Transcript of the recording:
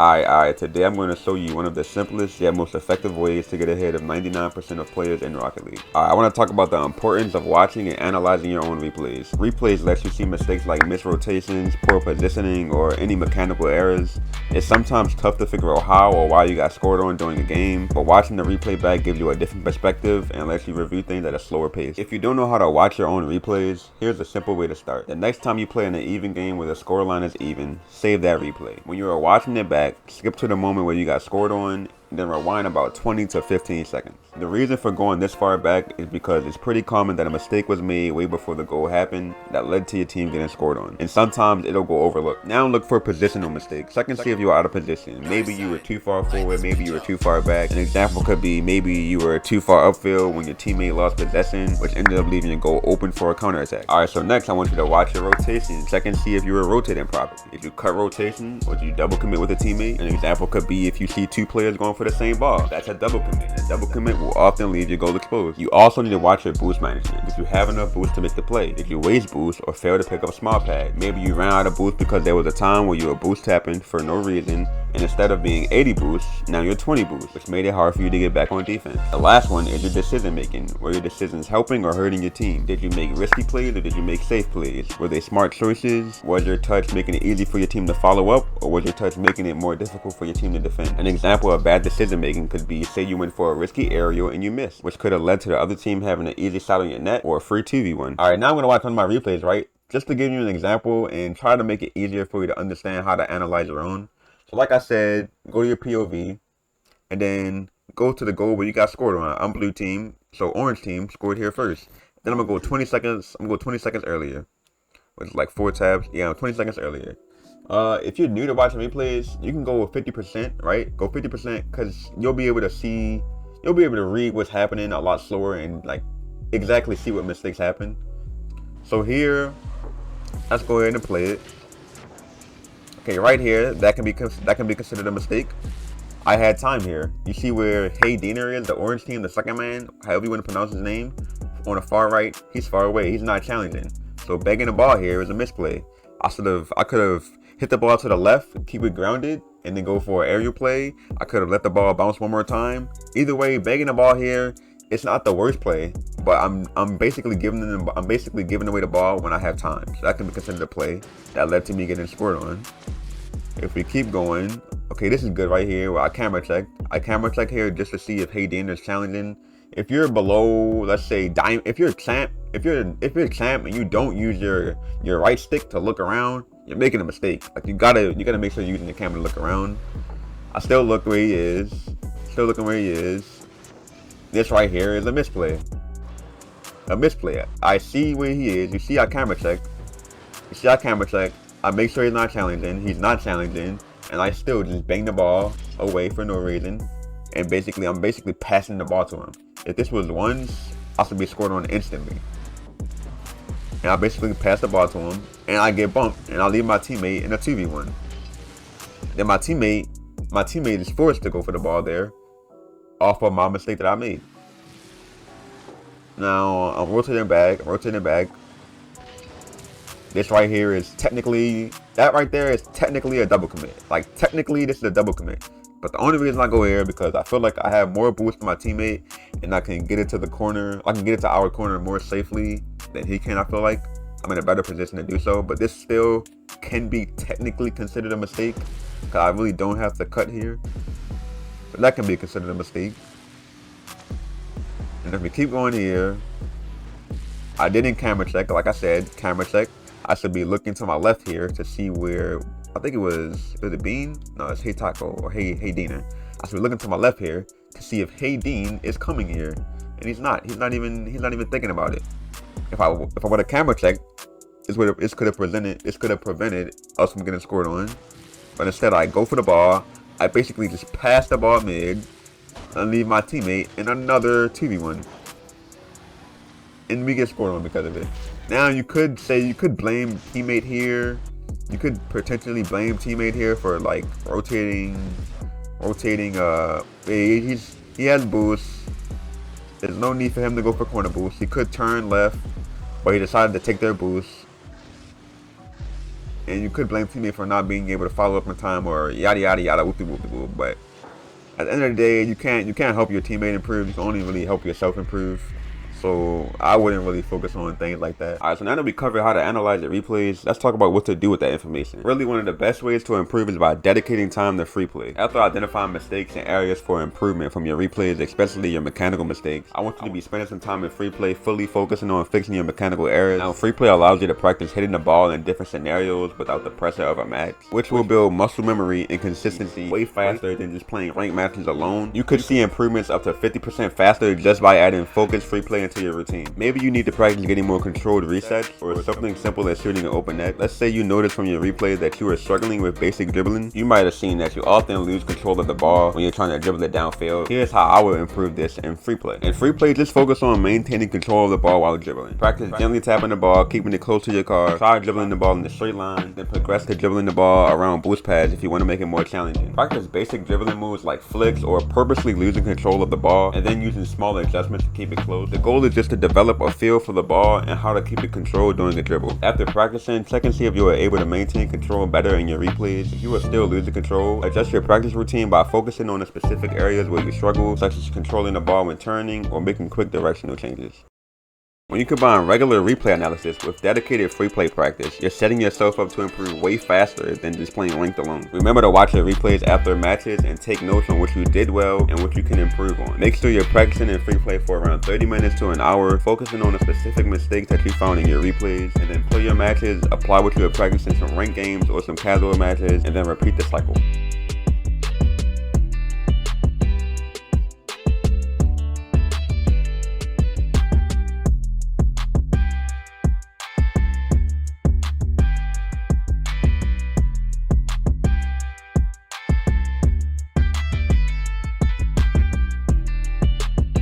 Alright, today I'm going to show you one of the simplest yet most effective ways to get ahead of 99% of players in Rocket League. I want to talk about the importance of watching and analyzing your own replays. Replays lets you see mistakes like missed rotations, poor positioning, or any mechanical errors. It's sometimes tough to figure out how or why you got scored on during a game, but watching the replay back gives you a different perspective and lets you review things at a slower pace. If you don't know how to watch your own replays, here's a simple way to start. The next time you play in an even game where the scoreline is even, save that replay. When you are watching it back, skip to the moment where you got scored on, then rewind about 20 to 15 seconds. The reason for going this far back is because it's pretty common that a mistake was made way before the goal happened that led to your team getting scored on, and sometimes it'll go overlooked. Now look for positional mistakes. Check and see if you're out of position. Maybe you were too far forward, maybe you were too far back. An example could be maybe you were too far upfield when your teammate lost possession, which ended up leaving your goal open for a counterattack. Alright, so next I want you to watch your rotation. Check and see if you were rotating properly. If you cut rotation, or did you double commit with a teammate? An example could be if you see two players going for the same ball. That's a double commit. A double commit will often leave your goal exposed. You also need to watch your boost management. If you have enough boost to make the play, if you waste boost or fail to pick up small pad, maybe you ran out of boost because there was a time where you were boost tapping for no reason, and instead of being 80 boosts, now you're 20 boosts, which made it hard for you to get back on defense. The last one is your decision making. Were your decisions helping or hurting your team? Did you make risky plays or did you make safe plays? Were they smart choices? Was your touch making it easy for your team to follow up, or was your touch making it more difficult for your team to defend? An example of bad decision making could be, say you went for a risky aerial and you missed, which could have led to the other team having an easy shot on your net or a free 2v1. Alright, now I'm going to watch one of my replays, right? Just to give you an example and try to make it easier for you to understand how to analyze your own. So like I said, go to your POV and then go to the goal where you got scored on. I'm blue team, so orange team scored here first. Then I'm going to go 20 seconds, I'm going to go 20 seconds earlier, which is like 4 tabs. Yeah, 20 seconds earlier. If you're new to watching replays, you can go with 50%, right? Go 50% because you'll be able to read what's happening a lot slower and like exactly see what mistakes happen. So here, let's go ahead and play it. Okay, right here, that can be considered a mistake. I had time here. You see where Hey Diener is, the orange team, the second man, however you want to pronounce his name, on the far right. He's far away. He's not challenging. So begging the ball here is a misplay. I could have hit the ball to the left, keep it grounded, and then go for an aerial play. I could have let the ball bounce one more time. Either way, begging the ball here, it's not the worst play, but I'm basically giving away the ball when I have time. So that can be considered a play that led to me getting scored on. If we keep going, okay, this is good right here where I camera check. I camera check here just to see if Hey Diener is challenging. If you're below, let's say if you're champ and you don't use your right stick to look around, you're making a mistake. Like you gotta make sure you're using the camera to look around. I still look where he is. Still looking where he is. This right here is a misplay. A misplay. I see where he is. You see I camera check. I make sure he's not challenging. He's not challenging. And I still just bang the ball away for no reason. And I'm basically passing the ball to him. If this was ones, I should be scored on instantly. And I basically pass the ball to him. And I get bumped. And I leave my teammate in a 2v1. Then my teammate is forced to go for the ball there, off of my mistake that I made. Now I'm rotating back. This right here is technically, that right there is technically a double commit. Like technically this is a double commit. But the only reason I go here because I feel like I have more boost than my teammate and I can get it to the corner. I can get it to our corner more safely than he can. I feel like I'm in a better position to do so. But this still can be technically considered a mistake because I really don't have to cut here. So that can be considered a mistake. And if we keep going here, I didn't camera check. Like I said, camera check. I should be looking to my left here to see where, I think was it Bean? No, it's Hey Taco or Hey Diener. I should be looking to my left here to see if Hey Dean is coming here. And he's not. He's not even thinking about it. If I would have camera checked, this could have prevented us from getting scored on. But instead I go for the ball. I basically just pass the ball mid and leave my teammate in another 2v1. And we get scored on because of it. Now you could blame teammate here. You could potentially blame teammate here for like rotating. He has boost. There's no need for him to go for corner boost. He could turn left, but he decided to take their boost. and you could blame teammates for not being able to follow up in time or yada yada yada whoopie whoopie whoop. But at the end of the day, you can't help your teammate improve. You can only really help yourself improve. So I wouldn't really focus on things like that. Alright, so now that we covered how to analyze your replays, let's talk about what to do with that information. Really, one of the best ways to improve is by dedicating time to free play. After identifying mistakes and areas for improvement from your replays, especially your mechanical mistakes, I want you to be spending some time in free play, fully focusing on fixing your mechanical errors. Now, free play allows you to practice hitting the ball in different scenarios without the pressure of a match, which will build muscle memory and consistency way faster than just playing ranked matches alone. You could see improvements up to 50% faster just by adding focused free play to your routine. Maybe you need to practice getting more controlled resets or something simple as shooting an open net. Let's say you notice from your replay that you are struggling with basic dribbling. You might have seen that you often lose control of the ball when you're trying to dribble it downfield. Here's how I would improve this in free play. In free play, just focus on maintaining control of the ball while dribbling. Practice gently tapping the ball, keeping it close to your car. Try dribbling the ball in a straight line, then progress to dribbling the ball around boost pads if you want to make it more challenging. Practice basic dribbling moves like flicks or purposely losing control of the ball and then using small adjustments to keep it close. The goal is just to develop a feel for the ball and how to keep it controlled during a dribble. After practicing, check and see if you are able to maintain control better in your replays. If you are still losing control, adjust your practice routine by focusing on the specific areas where you struggle, such as controlling the ball when turning or making quick directional changes. When you combine regular replay analysis with dedicated free play practice, you're setting yourself up to improve way faster than just playing ranked alone. Remember to watch your replays after matches and take notes on what you did well and what you can improve on. Make sure you're practicing in free play for around 30 minutes to an hour, focusing on the specific mistakes that you found in your replays, and then play your matches, apply what you have practiced in some ranked games or some casual matches, and then repeat the cycle.